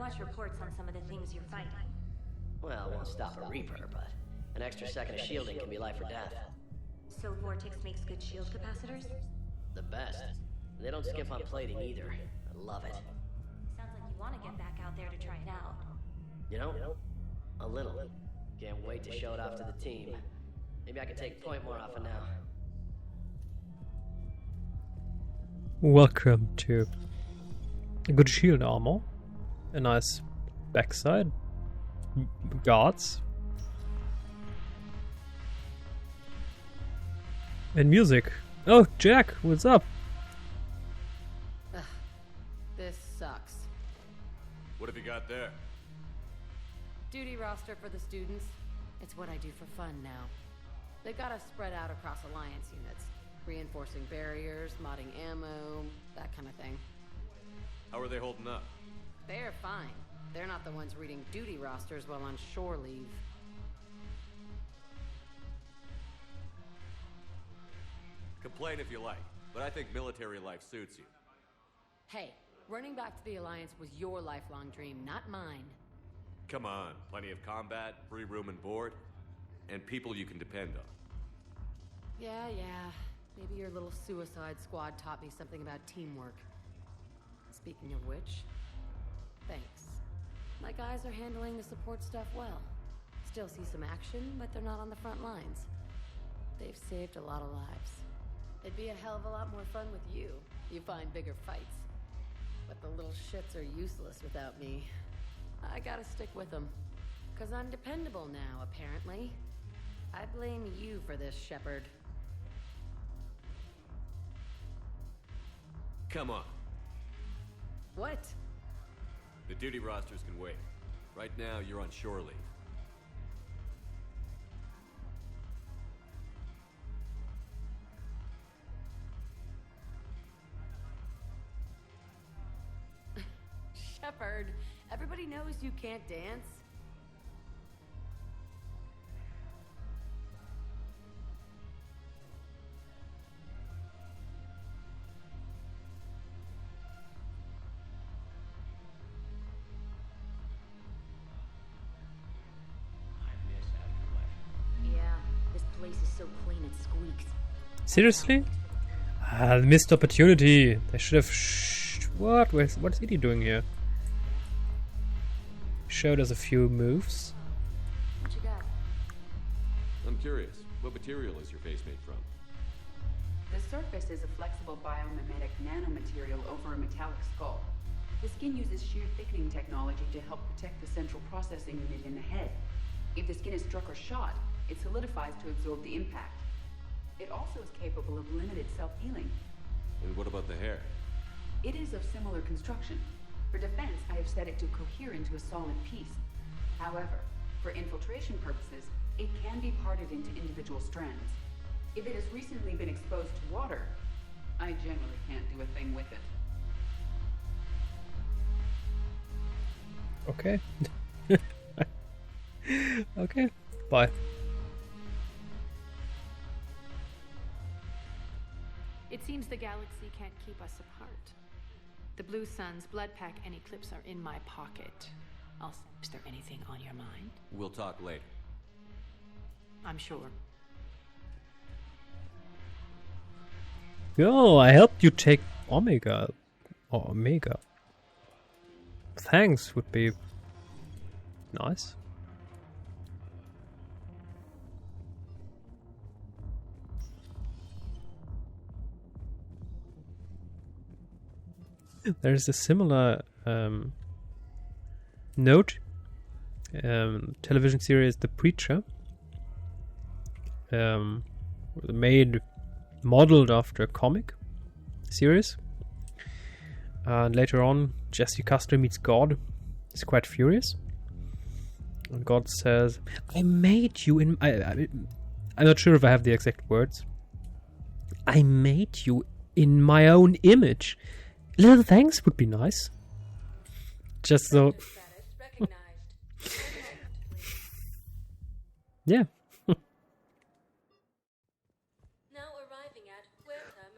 watch reports on some of the things you're fighting. Well, it won't stop a Reaper, but an extra second of shielding can be life or death. So Vortex makes good shield capacitors? The best. They don't skimp on plating either. I love it. Sounds like you want to get back out there to try it out. You know? A little. Can't wait to show it off to the team. Maybe I can take point more often now. Welcome to a good shield armor. A nice backside. Guards. And music. Oh, Jack, what's up? Ugh, this sucks. What have you got there? Duty roster for the students. It's what I do for fun now. They got us spread out across Alliance units. Reinforcing barriers, modding ammo, that kind of thing. How are they holding up? They're fine. They're not the ones reading duty rosters while on shore leave. Complain if you like, but I think military life suits you. Hey, running back to the Alliance was your lifelong dream, not mine. Come on, plenty of combat, free room and board, and people you can depend on. Yeah. Maybe your little suicide squad taught me something about teamwork. Speaking of which, thanks. My guys are handling the support stuff well. Still see some action, but they're not on the front lines. They've saved a lot of lives. It'd be a hell of a lot more fun with you. You find bigger fights. But the little shits are useless without me. I gotta stick with them. 'Cause I'm dependable now, apparently. I blame you for this, Shepard. Come on. What? The duty rosters can wait. Right now, you're on shore leave. Shepard, everybody knows you can't dance. Yeah, this place is so clean it squeaks. Seriously? Missed opportunity. They should have. What? What's he doing here? Showed us a few moves. What you got? I'm curious, what material is your face made from? The surface is a flexible biomimetic nanomaterial over a metallic skull. The skin uses shear thickening technology to help protect the central processing unit in the head. If the skin is struck or shot, it solidifies to absorb the impact. It also is capable of limited self-healing. And what about the hair? It is of similar construction. For defense, I have set it to cohere into a solid piece. However, for infiltration purposes, it can be parted into individual strands. If it has recently been exposed to water, I generally can't do a thing with it. Okay. Okay. Bye. It seems the galaxy can't keep us apart. The Blue Suns, Blood Pack, and Eclipse are in my pocket. Also, is there anything on your mind? We'll talk later. I'm sure. Yo, I helped you take Omega. Or Omega. Thanks would be nice. There's a similar note television series The Preacher, modeled after a comic series, and later on Jesse Custer meets God. He's quite furious, and God says, I made you in I'm not sure if I have the exact words. I made you in my own image. Little thanks would be nice. Just so. Yeah.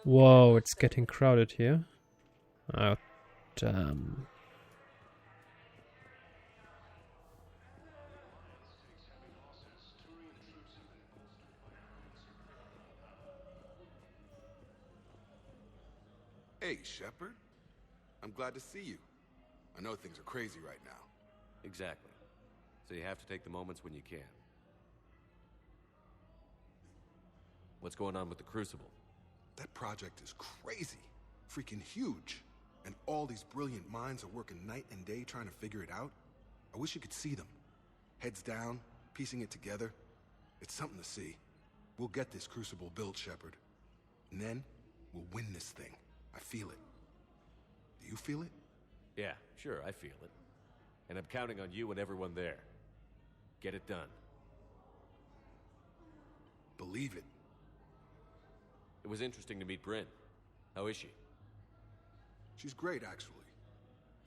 Whoa, it's getting crowded here. Oh, damn. Hey, Shepard. I'm glad to see you. I know things are crazy right now. Exactly. So you have to take the moments when you can. What's going on with the Crucible? That project is crazy. Freaking huge. And all these brilliant minds are working night and day trying to figure it out. I wish you could see them. Heads down, piecing it together. It's something to see. We'll get this Crucible built, Shepard. And then, we'll win this thing. I feel it. Do you feel it? Yeah, sure, I feel it. And I'm counting on you and everyone there. Get it done. Believe it. It was interesting to meet Bryn. How is she? She's great, actually.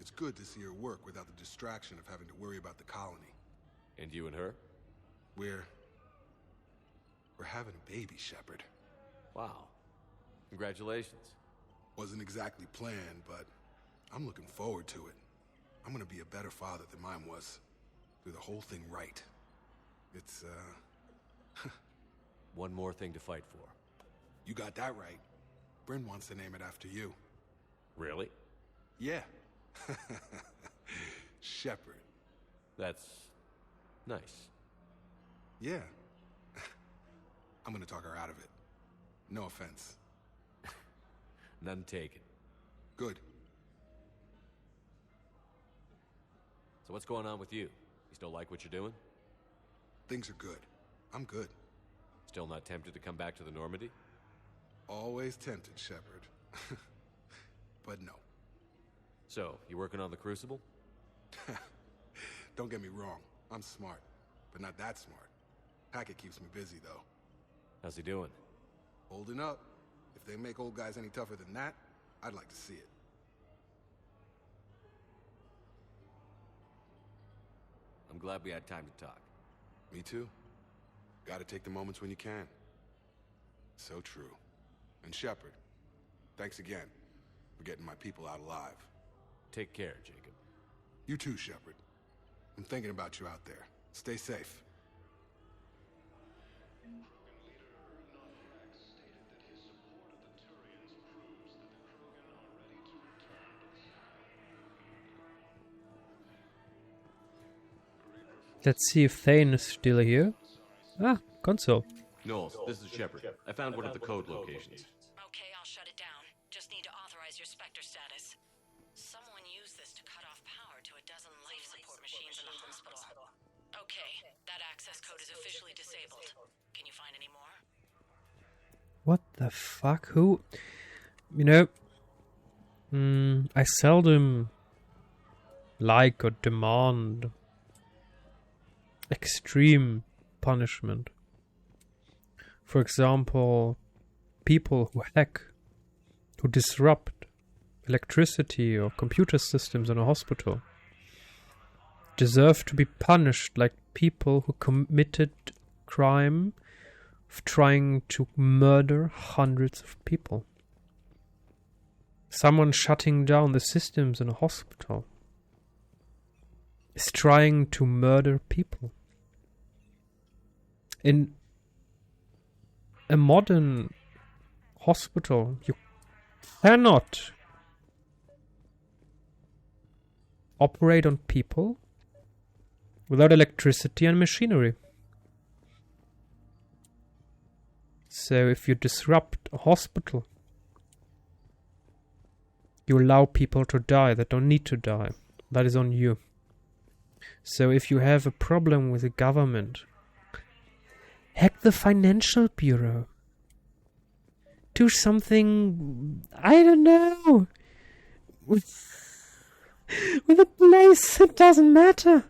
It's good to see her work without the distraction of having to worry about the colony. And you and her? We're having a baby, Shepard. Wow. Congratulations. Wasn't exactly planned, but I'm looking forward to it. I'm gonna be a better father than mine was. Do the whole thing right. It's, One more thing to fight for. You got that right. Bryn wants to name it after you. Really? Yeah. Shepard. That's nice. Yeah. I'm gonna talk her out of it. No offense. None taken. Good. So what's going on with you? You still like what you're doing? Things are good. I'm good. Still not tempted to come back to the Normandy? Always tempted, Shepard. But no. So, you working on the Crucible? Don't get me wrong. I'm smart. But not that smart. Hackett keeps me busy, though. How's he doing? Holding up. If they make old guys any tougher than that, I'd like to see it. I'm glad we had time to talk. Me too. Gotta take the moments when you can. So true. And Shepard, thanks again for getting my people out alive. Take care, Jacob. You too, Shepard. I'm thinking about you out there. Stay safe. Let's see if Thane is still here. Ah, console. Knowles, this is Shepard. I found one of the code locations. Okay, I'll shut it down. Just need to authorize your Spectre status. Someone used this to cut off power to a dozen life support machines in the hospital. Okay, that access code is officially disabled. Can you find any more? What the fuck? Who? You know, I seldom like or demand extreme punishment. For example, people who hack, who disrupt electricity or computer systems in a hospital deserve to be punished like people who committed crime of trying to murder hundreds of people. Someone shutting down the systems in a hospital is trying to murder people. In a modern hospital, you cannot operate on people without electricity and machinery. So if you disrupt a hospital, you allow people to die that don't need to die. That is on you. So if you have a problem with the government, hack the financial bureau. Do something, I don't know, with a place, it doesn't matter.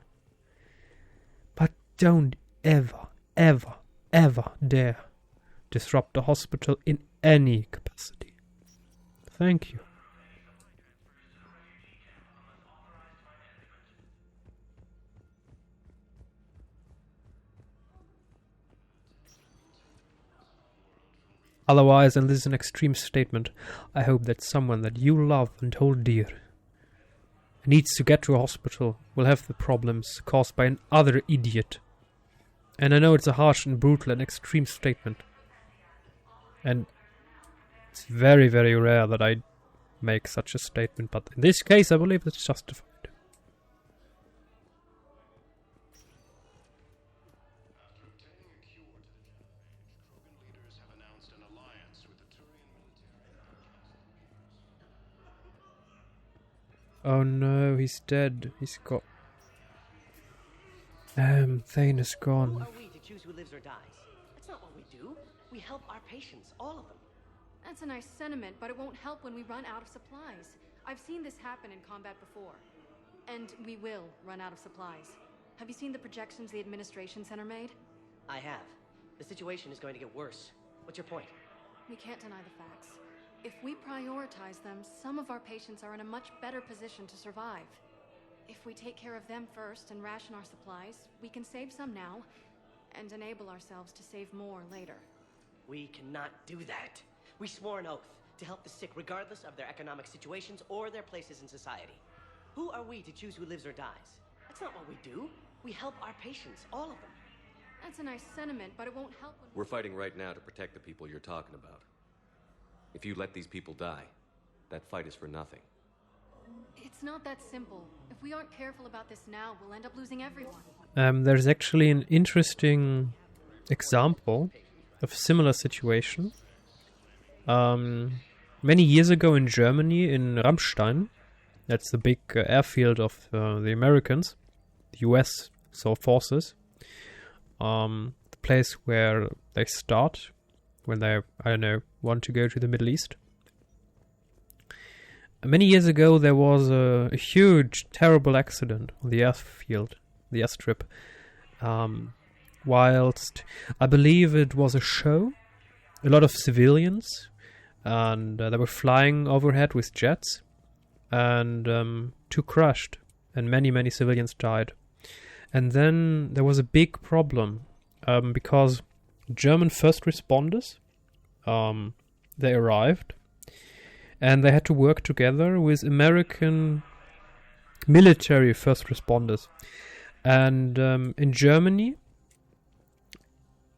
But don't ever, ever, ever dare disrupt a hospital in any capacity. Thank you. Otherwise, and this is an extreme statement, I hope that someone that you love and hold dear needs to get to a hospital will have the problems caused by another idiot. And I know it's a harsh and brutal and extreme statement. And it's very, very rare that I make such a statement, but in this case I believe it's justified. Oh no, he's dead. He's got... Thane is Who gone. are we to choose who lives or dies? That's not what we do. We help our patients, all of them. That's a nice sentiment, but it won't help when we run out of supplies. I've seen this happen in combat before. And we will run out of supplies. Have you seen the projections the Administration Center made? I have. The situation is going to get worse. What's your point? We can't deny the facts. If we prioritize them, some of our patients are in a much better position to survive. If we take care of them first and ration our supplies, we can save some now and enable ourselves to save more later. We cannot do that. We swore an oath to help the sick regardless of their economic situations or their places in society. Who are we to choose who lives or dies? That's not what we do. We help our patients, all of them. That's a nice sentiment, but it won't help when We're fighting right now to protect the people you're talking about. If you let these people die, that fight is for nothing. It's not that simple. If we aren't careful about this now, we'll end up losing everyone. There's actually an interesting example of a similar situation. Many years ago in Germany, in Ramstein, that's the big airfield of the Americans, the US forces, the place where they start when they, I don't know, want to go to the Middle East. Many years ago there was a huge, terrible accident on the airfield, the airstrip, whilst I believe it was a show, a lot of civilians, and they were flying overhead with jets, and two crashed, and many civilians died. And then there was a big problem, because German first responders, they arrived, and they had to work together with American military first responders. And in Germany,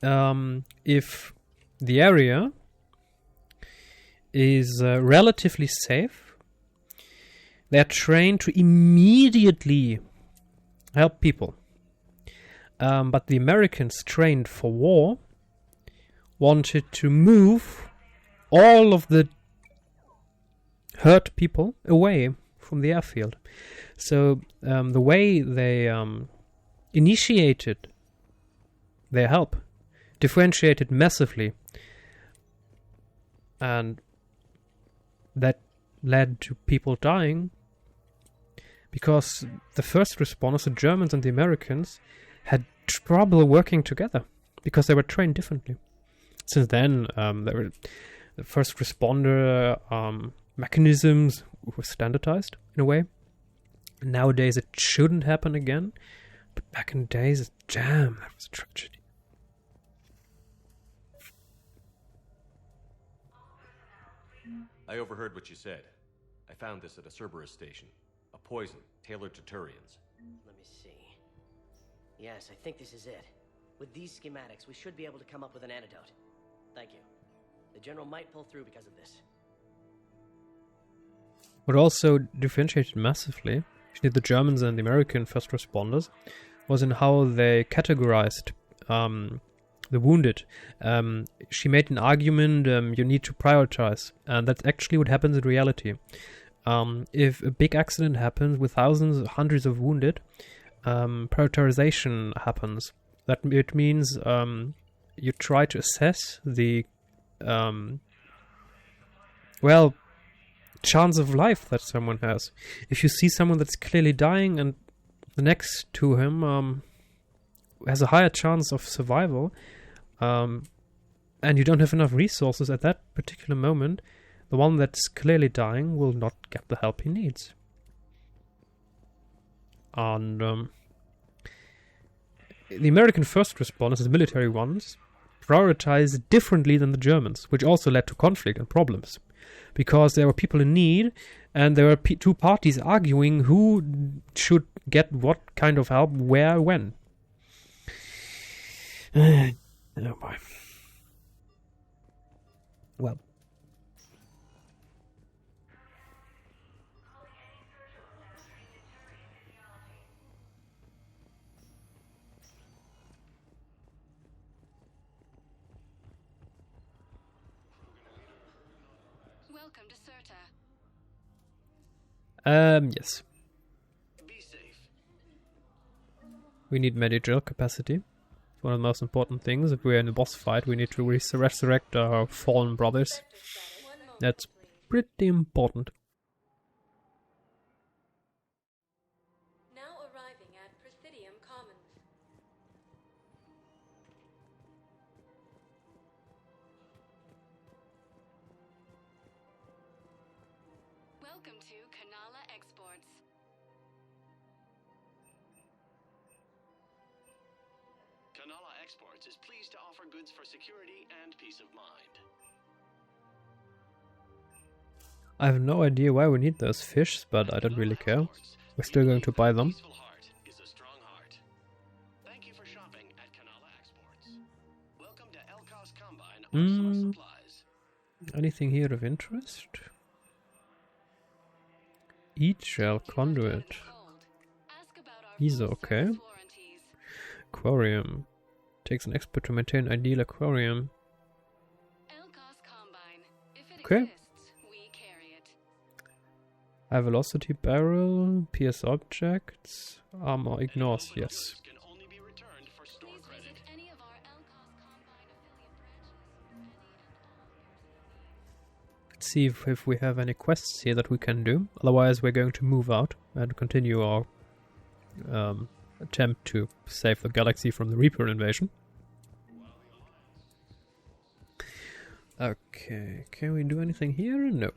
if the area is relatively safe, they are trained to immediately help people. But the Americans trained for war wanted to move all of the hurt people away from the airfield. So the way they initiated their help differentiated massively, and that led to people dying because the first responders, the Germans and the Americans, had trouble working together because they were trained differently. Since then, the first responder mechanisms were standardized in a way. Nowadays, it shouldn't happen again, but back in the days, damn, that was a tragedy. I overheard what you said. I found this at a Cerberus station. A poison tailored to Turians. Let me see. Yes, I think this is it. With these schematics, we should be able to come up with an antidote. Thank you. The General might pull through because of this. What also differentiated massively between the Germans and the American first responders was in how they categorized the wounded. She made an argument, you need to prioritize, and that's actually what happens in reality. If a big accident happens with thousands, hundreds of wounded, prioritization happens. That it means you try to assess the chance of life that someone has. If you see someone that's clearly dying and the next to him has a higher chance of survival, and you don't have enough resources at that particular moment, the one that's clearly dying will not get the help he needs. And the American first responders, the military ones, prioritized differently than the Germans, which also led to conflict and problems. Because there were people in need, and there were two parties arguing who should get what kind of help, where, when. Oh boy. Well. Welcome to Serta. Yes. Be safe. We need medical capacity. It's one of the most important things. If we're in a boss fight, we need to resurrect our fallen brothers. That's pretty important. Now arriving at Presidium Commons. Welcome to Kanala Exports. Kanala Exports is pleased to offer goods for security and peace of mind. I have no idea why we need those fish, but I don't really care. We're still going to buy them. Peaceful heart is a strong heart. Thank you for shopping at Kanala Exports. Welcome to Elkos Combine Arsenal Supplies. Anything here of interest? Eat shell conduit. He's okay. Aquarium. Takes an expert to maintain ideal aquarium. Okay. High velocity barrel, PS objects, armor ignores, yes. Can only be returned for store credit. Let's see if we have any quests here that we can do. Otherwise, we're going to move out and continue our attempt to save the galaxy from the Reaper invasion. Okay, can we do anything here? No.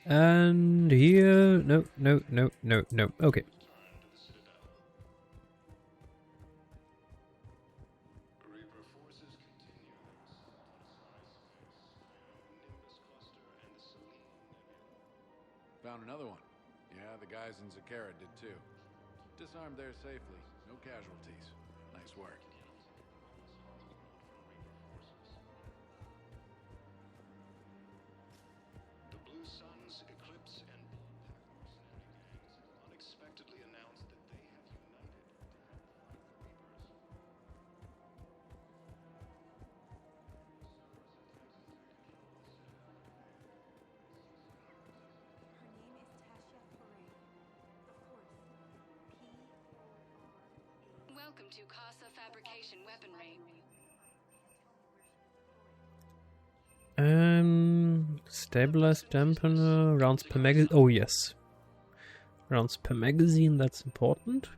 And here, no. Okay. Found another one. Yeah, the guys in Zakara did too. Disarmed there safely. No casualties. Nice work. The Blue Suns, Eclipse, and unexpectedly announced that they have united to fight the Reapers. Welcome to Casa Fabrication Weaponry. Stabilized dampener, rounds per magazine. Oh yes, rounds per magazine. That's important.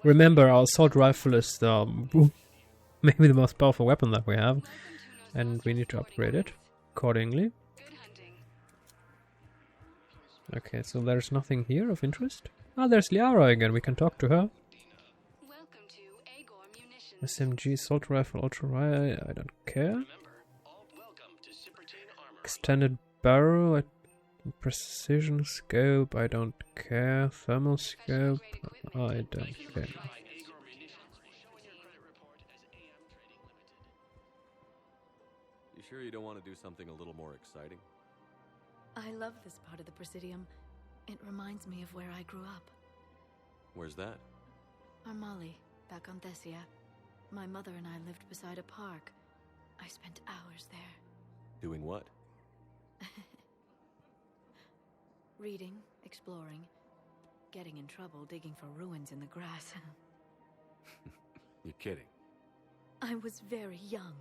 Remember, our assault rifle is maybe the most powerful weapon that we have, and we need to upgrade it accordingly. Okay, so there's nothing here of interest. Ah, there's Liara again. We can talk to her. SMG, assault rifle, ultra rifle. I don't care. Extended barrel, precision scope. I don't care. Thermal scope. I don't care. You sure you don't want to do something a little more exciting? I love this part of the Presidium. It reminds me of where I grew up. Where's that? Armali, back on Thessia. My mother and I lived beside a park. I spent hours there. Doing what? Reading, exploring, getting in trouble digging for ruins in the grass. You're kidding. I was very young.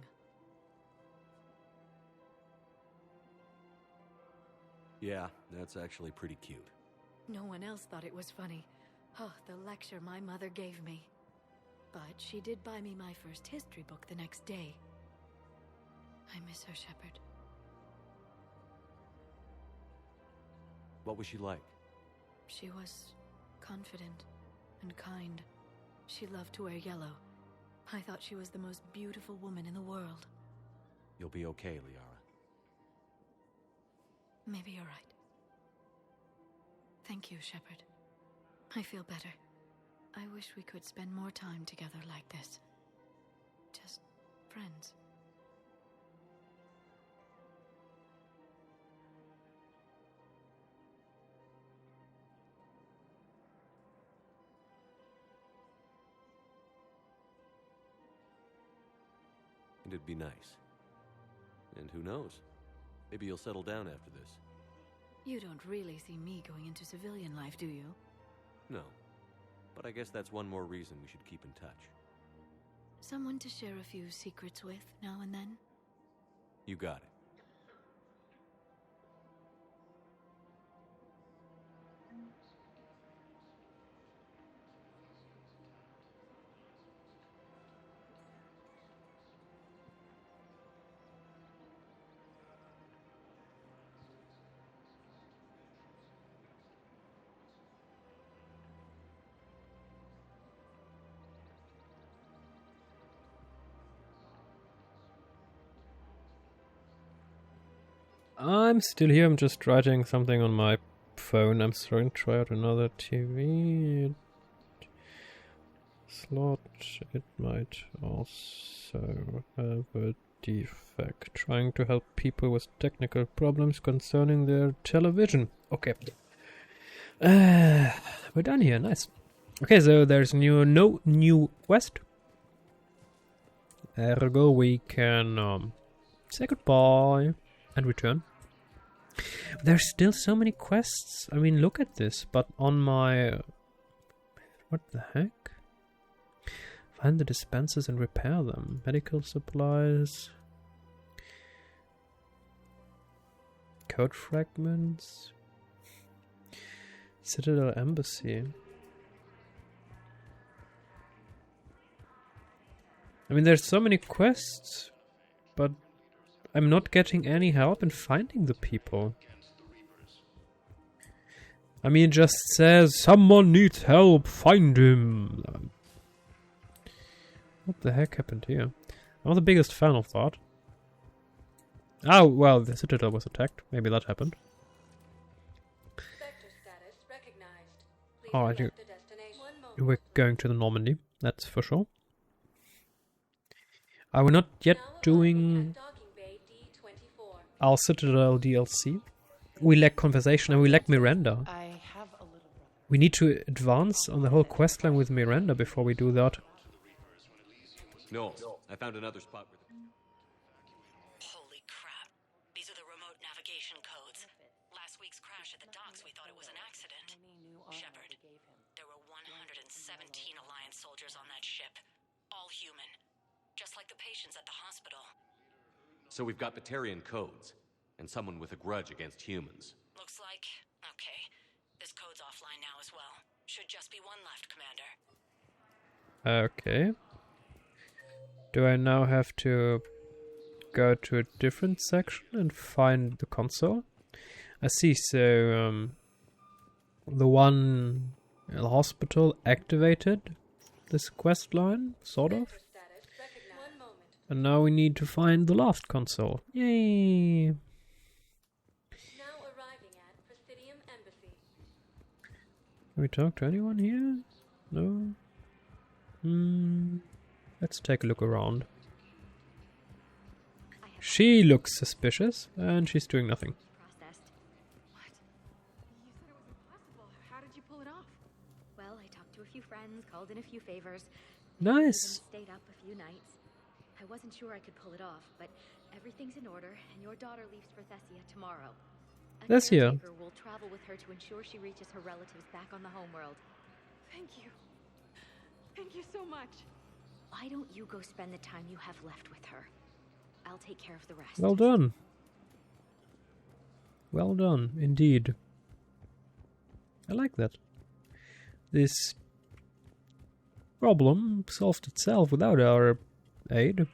Yeah, that's actually pretty cute. No one else thought it was funny. Oh, the lecture my mother gave me. But she did buy me my first history book the next day. I miss her, Shepard. What was she like? She was confident and kind. She loved to wear yellow. I thought she was the most beautiful woman in the world. You'll be okay, Liara. Maybe you're right. Thank you, Shepard. I feel better. I wish we could spend more time together like this. Just friends. it'd be nice. And who knows? Maybe you'll settle down after this. You don't really see me going into civilian life, do you? No. But I guess that's one more reason we should keep in touch. Someone to share a few secrets with now and then? You got it. I'm still here, I'm just writing something on my phone. I'm trying to try out another TV slot. It might also have a defect. Trying to help people with technical problems concerning their television. Okay. We're done here, nice. Okay, so there's no new quest. Ergo we can say goodbye and return. There's still so many quests. I mean, look at this. But on my... What the heck? Find the dispensers and repair them. Medical supplies. Code fragments. Citadel Embassy. I mean, there's so many quests, but I'm not getting any help in finding the people. I mean, it just says, someone needs help, find him. What the heck happened here? I'm not the biggest fan of that. Oh, well, the Citadel was attacked. Maybe that happened. Alright, we're going to the Normandy, that's for sure. We're not yet doing our Citadel DLC. We lack conversation and we lack Miranda. We need to advance on the whole questline with Miranda before we do that. No, I found another spot where... Holy crap. These are the remote navigation codes. Last week's crash at the docks, we thought it was an accident. Shepard, there were 117 Alliance soldiers on that ship. All human. Just like the patients at the hospital. So we've got Batarian codes, and someone with a grudge against humans. Looks like... Okay. This code's offline now as well. Should just be one left, Commander. Okay. Do I now have to go to a different section and find the console? I see, so the one in the hospital activated this quest line, sort of. And now we need to find the last console. Yay! Now arriving at Presidium Embassy. Can we talk to anyone here? No? Let's take a look around. She looks suspicious, and she's doing nothing. What? You said it was impossible. How did you pull it off? Well, I talked to a few friends, called in a few favors. Nice. Even stayed up a few nights. I wasn't sure I could pull it off, but everything's in order, and your daughter leaves for Thessia tomorrow. A Thessia? caretaker will travel with her to ensure she reaches her relatives back on the homeworld. Thank you. Thank you so much. Why don't you go spend the time you have left with her? I'll take care of the rest. Well done. Well done, indeed. I like that. This problem solved itself without our aid.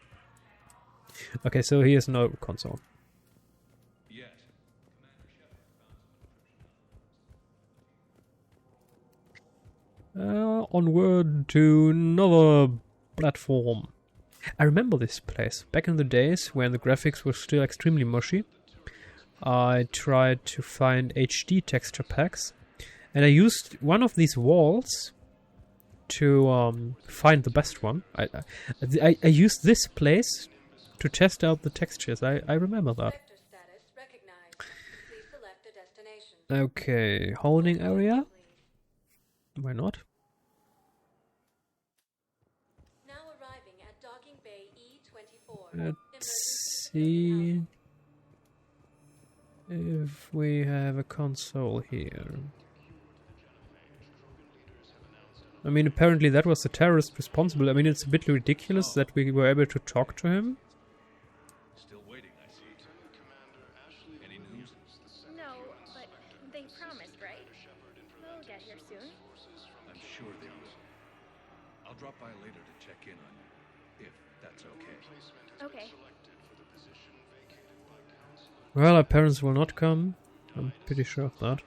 Okay, so here's no console. Yes. Onward to another platform. I remember this place. Back in the days when the graphics were still extremely mushy, I tried to find HD texture packs, and I used one of these walls to find the best one. I used this place to test out the textures. I remember that. Okay, holding area. Why not? Now arriving at docking bay E24. Let's see if we have a console here. I mean, apparently that was the terrorist responsible. I mean, it's a bit ridiculous that we were able to talk to him. Still waiting, I see. Any news? No, but they promised, right? They'll get here soon. I'm sure they will. I'll drop by later to check in on you, if that's okay. Okay. Well, our parents will not come. I'm pretty sure of that.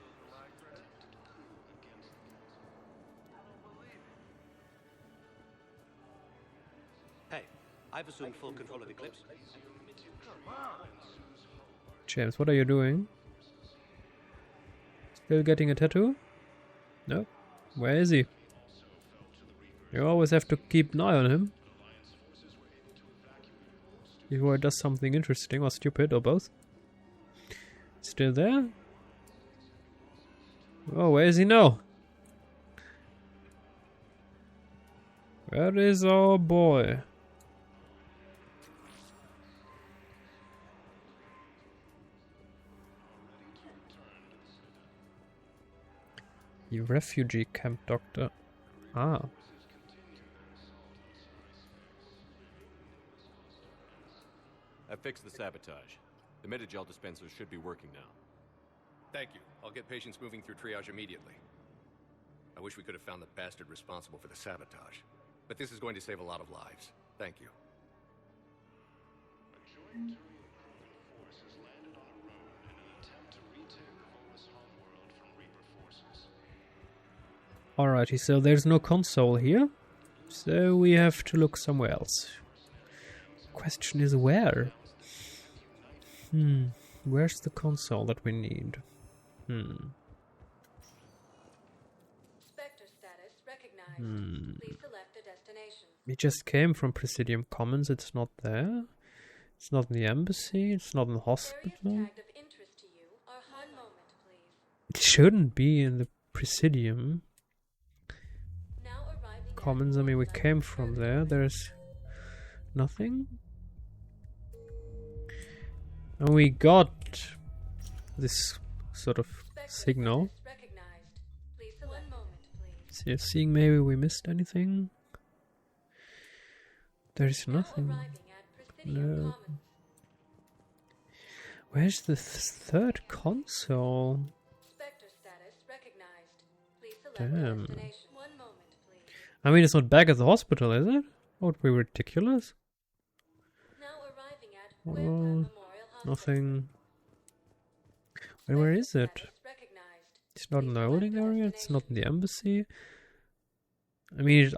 Hey, I've assumed full control of Eclipse. James, what are you doing? Still getting a tattoo? No? Where is he? You always have to keep an eye on him. Before he does something interesting or stupid or both. Still there? Oh, where is he now? Where is our boy? The refugee camp doctor. Ah. I fixed the sabotage. The metagel dispensers should be working now. Thank you. I'll get patients moving through triage immediately. I wish we could have found the bastard responsible for the sabotage. But this is going to save a lot of lives. Thank you. A joint force has landed on a road in an attempt to retake Volus' homeworld from Reaper forces. Alrighty, so there's no console here. So we have to look somewhere else. Question is where? Where's the console that we need? Spectre status recognized. Please select a destination. We just came from Presidium Commons. It's not there. It's not in the embassy. It's not in the hospital. Areas tagged of interest to you are one moment, please. It shouldn't be in the Presidium Now arriving at Commons. I mean, we came from there. There's nothing. And we got this sort of signal. recognized. Please select 1 moment, please. So seeing maybe we missed anything. There's nothing. Arriving at Presidium No. Commons. Where's the third console? Spectre status recognized. Please select Damn. a destination. 1 moment, please. I mean, it's not back at the hospital, is it? That would be ridiculous. Now arriving at Oh, Puebla Memorial Hospital. nothing. Where is it? Status recognized. It's not in the holding area. It's not in the embassy. I mean,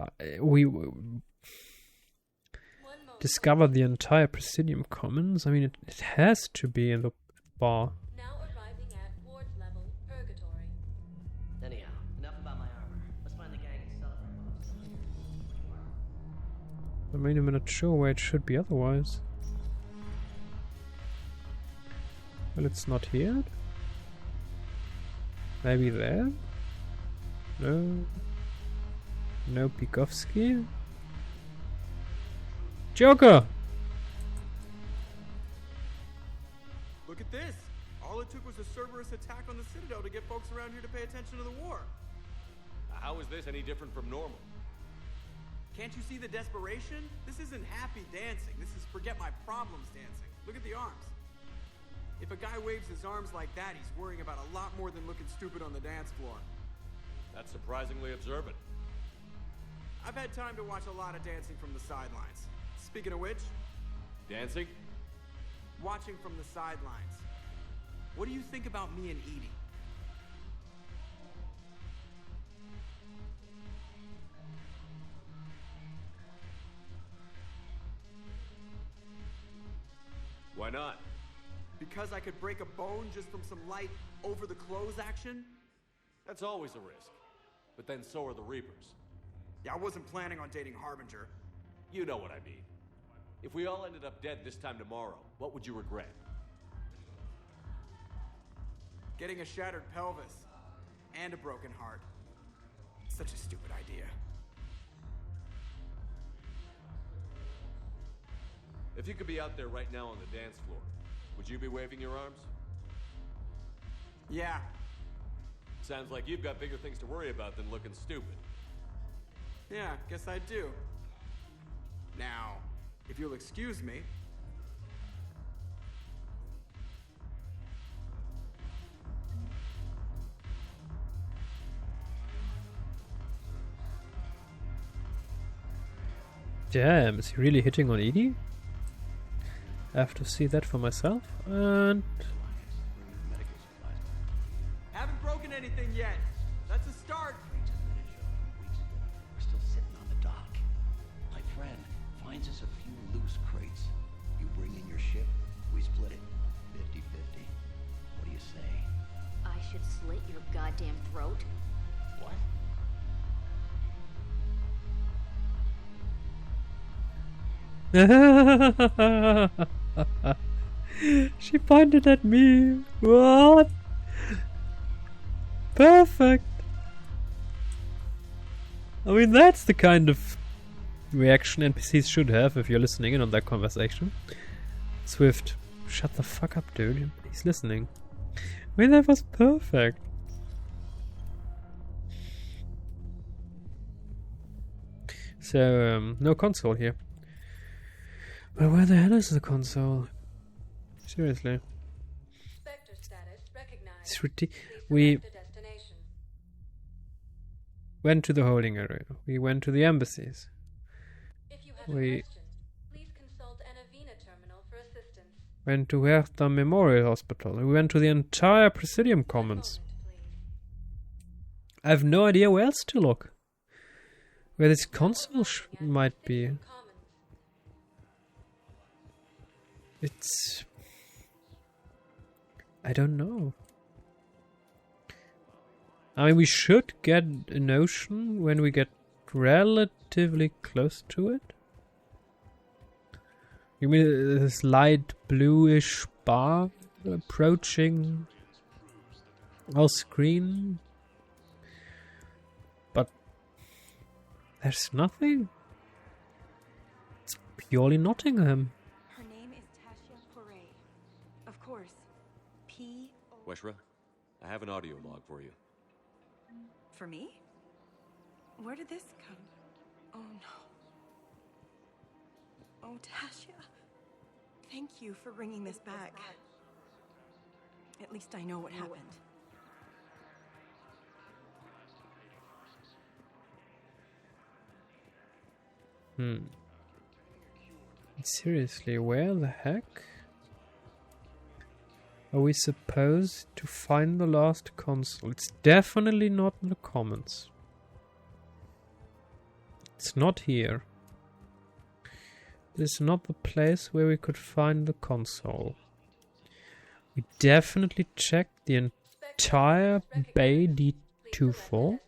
discovered the entire Presidium Commons. I mean, it has to be in the bar. Now arriving at ward level Purgatory. Anyhow, enough about my armor. Let's find the gang and celebrate. I mean, I'm not sure where it should be otherwise. Well, it's not here. Maybe there? No. No Pikovsky. Joker! Look at this! All it took was a Cerberus attack on the Citadel to get folks around here to pay attention to the war. How is this any different from normal? Can't you see the desperation? This isn't happy dancing. This is forget my problems dancing. Look at the arms. If a guy waves his arms like that, he's worrying about a lot more than looking stupid on the dance floor. That's surprisingly observant. I've had time to watch a lot of dancing from the sidelines. Speaking of which, Dancing? watching from the sidelines. What do you think about me and Edie? Why not? Because I could break a bone just from some light over-the-clothes action? That's always a risk. But then so are the Reapers. Yeah, I wasn't planning on dating Harbinger. You know what I mean. If we all ended up dead this time tomorrow, what would you regret? Getting a shattered pelvis. And a broken heart. Such a stupid idea. If you could be out there right now on the dance floor, would you be waving your arms? Yeah. Sounds like you've got bigger things to worry about than looking stupid. Yeah, guess I do. Now, if you'll excuse me. Damn, is he really hitting on Edie? I have to see that for myself. And Haven't broken anything yet. That's a start. We're still sitting on the dock. My friend finds us a few loose crates. You bring in your ship, we split it. 50-50. What do you say? I should slit your goddamn throat. What? She pointed at me. What? Perfect. I mean, that's the kind of reaction NPCs should have if you're listening in on that conversation. Swift, shut the fuck up, dude. He's listening. I mean, that was perfect. So, no console here. But where the hell is the console? Seriously. It's we went to the holding area. We went to the embassies. We went to Huerta Memorial Hospital. We went to the entire Presidium Commons. I have no idea where else to look. Where this console might be. It's... I don't know. I mean, we should get a notion when we get relatively close to it. You mean this light bluish bar approaching our screen? But there's nothing. It's purely Nottingham. Weshra, I have an audio log for you. For me? Where did this come? Oh no. Oh, Tasha. Thank you for bringing this back. At least I know what happened. Seriously, where the heck are we supposed to find the last console? It's definitely not in the comments. It's not here. This is not the place where we could find the console. We definitely checked the entire Bay D24.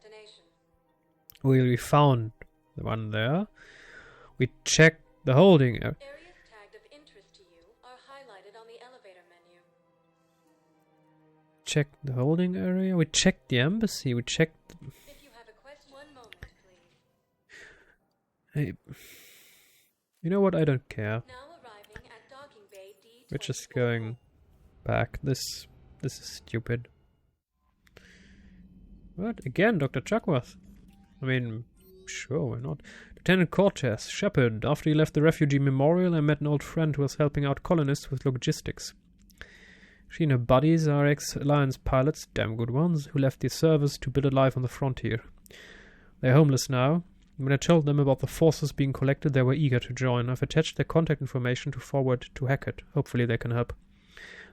We found the one there. We checked the holding area. Checked the holding area. We checked the embassy. We checked. If you have a question, one moment, please. Hey, you know what? I don't care. We're just going back. This is stupid. What again, Dr. Chuckworth? I mean, sure, why not? Lieutenant Cortez, Shepard. After he left the refugee memorial, I met an old friend who was helping out colonists with logistics. She and her buddies are ex-Alliance pilots, damn good ones, who left the service to build a life on the frontier. They're homeless now. When I told them about the forces being collected, they were eager to join. I've attached their contact information to forward to Hackett. Hopefully they can help.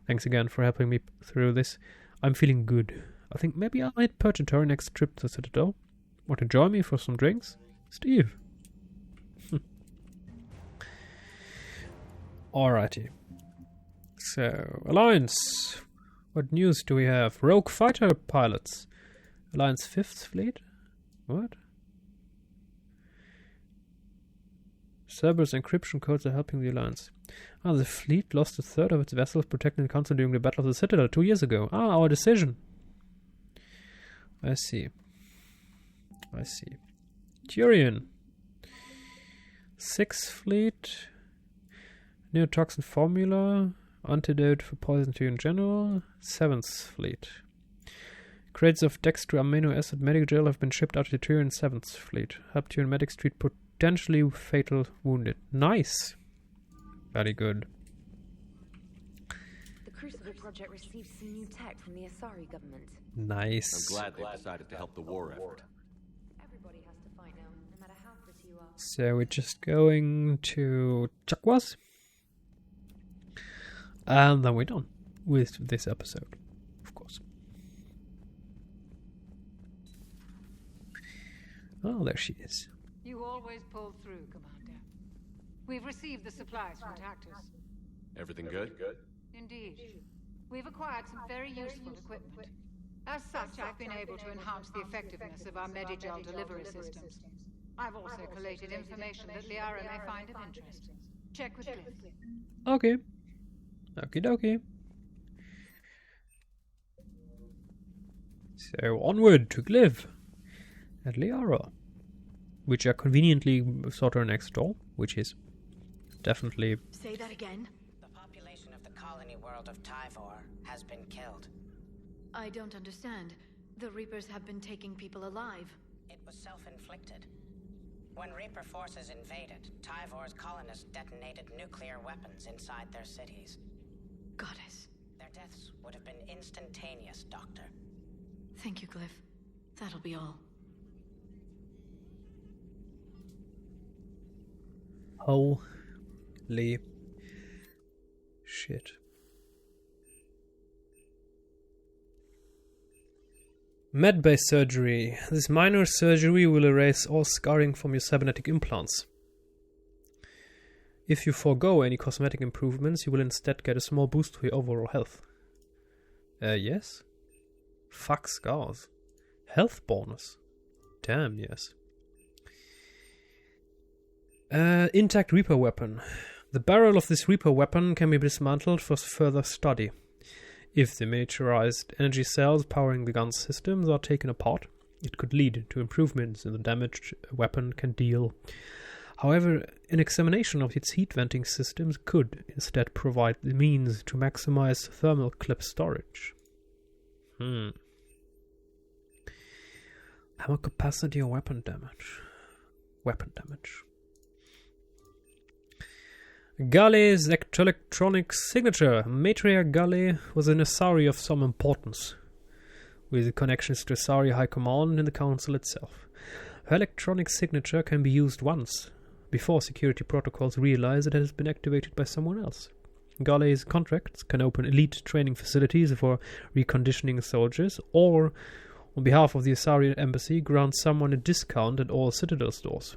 Thanks again for helping me through this. I'm feeling good. I think maybe I'll hit Purgatory next trip to the Citadel. Want to join me for some drinks? Steve. Alrighty. So, Alliance. What news do we have? Rogue fighter pilots. Alliance 5th Fleet? What? Cerberus encryption codes are helping the Alliance. The fleet lost a third of its vessels protecting the Council during the Battle of the Citadel 2 years ago. Our decision. I see. Turian. 6th Fleet. Neotoxin formula. Antidote for poison to in general. 7th Fleet. Crates of dextro amino acid medic gel have been shipped out to Tyrian 7th Fleet. Help Tyrian medics treat potentially fatal wounded. Nice. Very good. The Crucible project received some new tech from the Asari government. Nice. I'm glad they decided to help the war effort. Everybody has to fight now, no matter how pretty you are. So we're just going to Chakwas. And then we're done with this episode, of course. Oh, there she is. You always pull through, Commander. We've received the supplies from Tactus. Everything good? Indeed. We've acquired some very useful equipment. As such, I've been able to enhance the effectiveness of our Medigel delivery systems. I've also collated information that Liara may find of interest. Check with Cliff. Okay. Okie dokie. So onward to Glyph and Liara, which are conveniently sort of next door, which is definitely... Say that again? The population of the colony world of Tyvor has been killed. I don't understand. The Reapers have been taking people alive. It was self-inflicted. When Reaper forces invaded, Tyvor's colonists detonated nuclear weapons inside their cities. Goddess. Their deaths would have been instantaneous, Doctor. Thank you, Glyph. That'll be all. Holy shit. Med-based surgery. This minor surgery will erase all scarring from your cybernetic implants. If you forego any cosmetic improvements, you will instead get a small boost to your overall health. Yes? Fuck scars. Health bonus. Damn, yes. Intact Reaper weapon. The barrel of this Reaper weapon can be dismantled for further study. If the miniaturized energy cells powering the gun's systems are taken apart, it could lead to improvements in the damage a weapon can deal. However, an examination of its heat venting systems could instead provide the means to maximize thermal clip storage. Ammo capacity or weapon damage? Weapon damage. Galley's electronic signature. Matriarch Galley was an Asari of some importance, with connections to Asari High Command and the Council itself. Her electronic signature can be used once, before security protocols realize it has been activated by someone else. Galley's contracts can open elite training facilities for reconditioning soldiers, or, on behalf of the Asari embassy, grant someone a discount at all Citadel stores.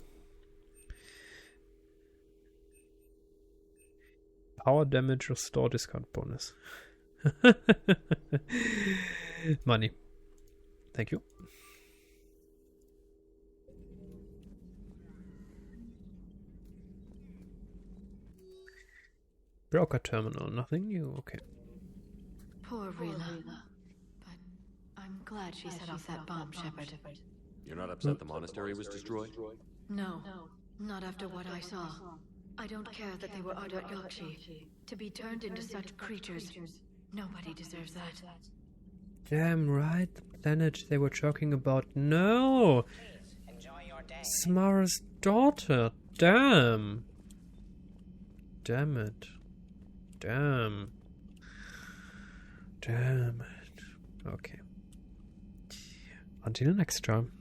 Power damage or store discount bonus. Money. Thank you. Broker terminal, nothing new, okay. Poor Rila. But I'm glad she set off that bomb, Shepard. You're not upset the monastery was destroyed? No, not after what I saw. I don't care that they were Ardot Yakshi. To be turned into such creatures, nobody deserves that. Damn right, the planet they were talking about. No! Smara's daughter. Damn. Damn it. Damn. Damn it. Okay. Until next time.